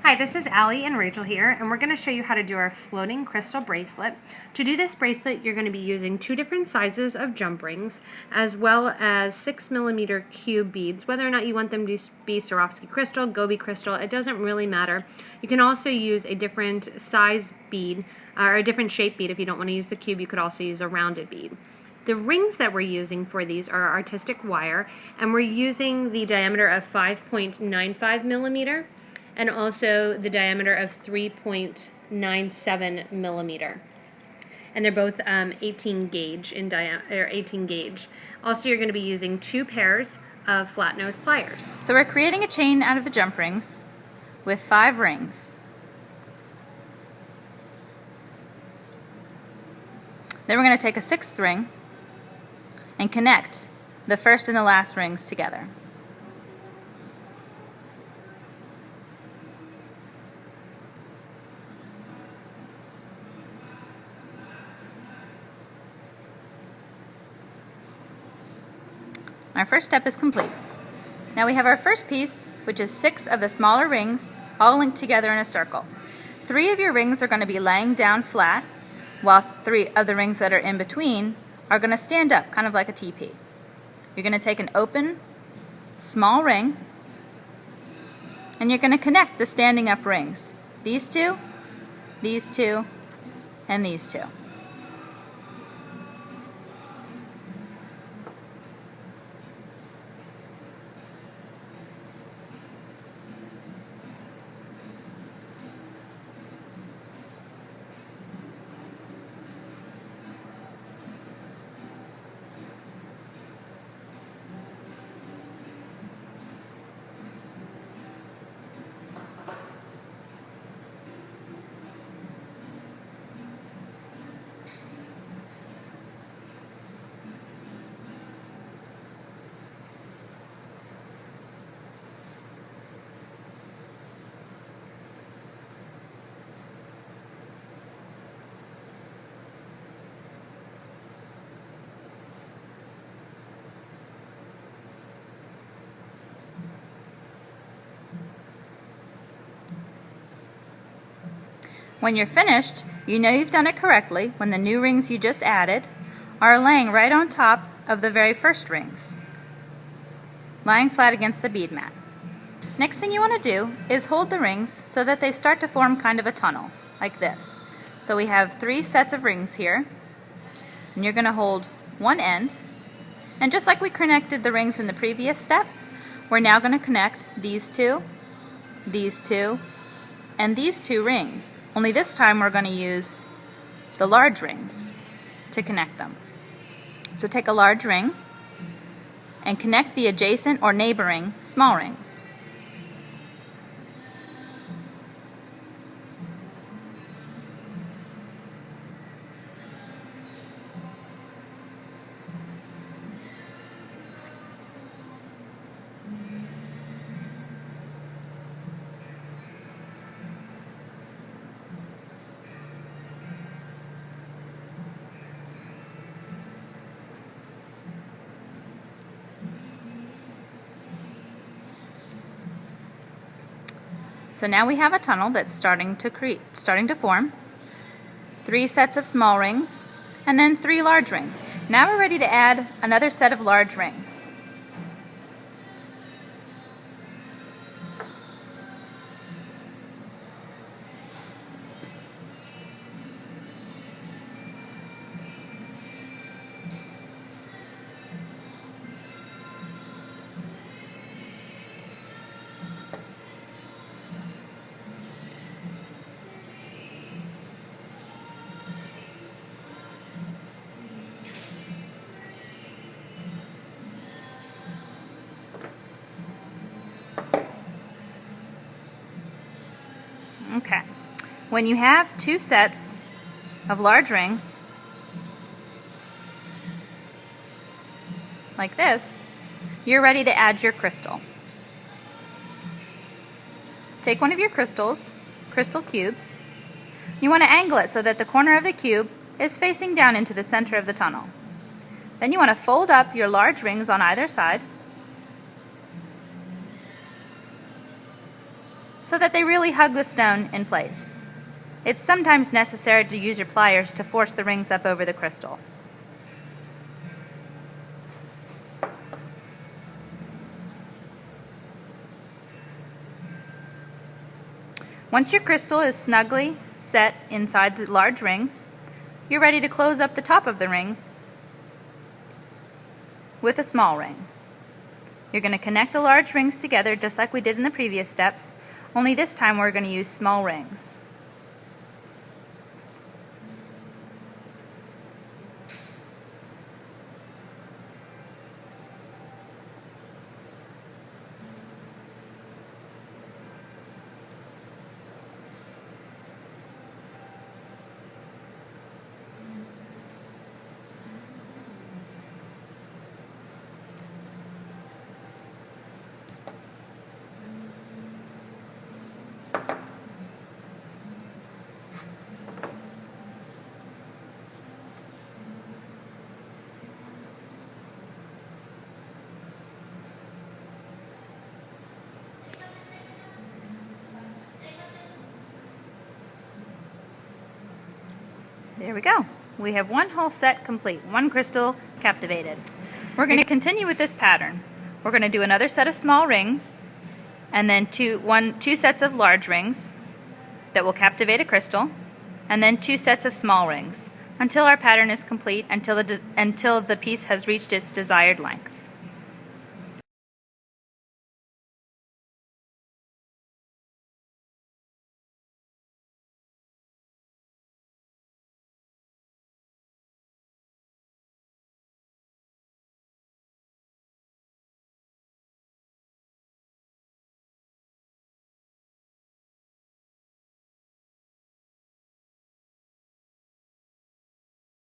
Hi, this is Allie and Rachel here, and we're going to show you how to do our floating crystal bracelet. To do this bracelet, you're going to be using two different sizes of jump rings, as well as 6mm cube beads. Whether or not you want them to be Swarovski crystal, Gobi crystal, it doesn't really matter. You can also use a different size bead, or a different shape bead. If you don't want to use the cube, you could also use a rounded bead. The rings that we're using for these are artistic wire, and we're using the diameter of 5.95mm. and also the diameter of 3.97 millimeter. And they're both 18 gauge in diameter, 18 gauge. Also, you're going to be using two pairs of flat nose pliers. So we're creating a chain out of the jump rings with 5 rings. Then we're going to take a 6th ring and connect the first and the last rings together. Our first step is complete. Now we have our first piece, which is 6 of the smaller rings, all linked together in a circle. 3 of your rings are going to be laying down flat, while 3 of the rings that are in between are going to stand up, kind of like a teepee. You're going to take an open, small ring, and you're going to connect the standing up rings. These two, and these two. When you're finished, you know you've done it correctly when the new rings you just added are laying right on top of the very first rings, lying flat against the bead mat. Next thing you want to do is hold the rings so that they start to form kind of a tunnel, like this. So we have 3 sets of rings here, and you're going to hold one end, and just like we connected the rings in the previous step, we're now going to connect these two, and these 2 rings. Only this time we're going to use the large rings to connect them. So take a large ring and connect the adjacent or neighboring small rings. So now we have a tunnel that's starting to form. 3 sets of small rings, and then 3 large rings. Now we're ready to add another set of large rings. Okay, when you have 2 sets of large rings, like this, you're ready to add your crystal. Take one of your crystal cubes. You want to angle it so that the corner of the cube is facing down into the center of the tunnel. Then you want to fold up your large rings on either side so that they really hug the stone in place. It's sometimes necessary to use your pliers to force the rings up over the crystal. Once your crystal is snugly set inside the large rings, you're ready to close up the top of the rings with a small ring. You're going to connect the large rings together just like we did in the previous steps, only this time we're going to use small rings. There we go. We have one whole set complete, one crystal captivated. We're going to continue with this pattern. We're going to do another set of small rings, and then two sets of large rings that will captivate a crystal, and then 2 sets of small rings until our pattern is complete, until the piece has reached its desired length.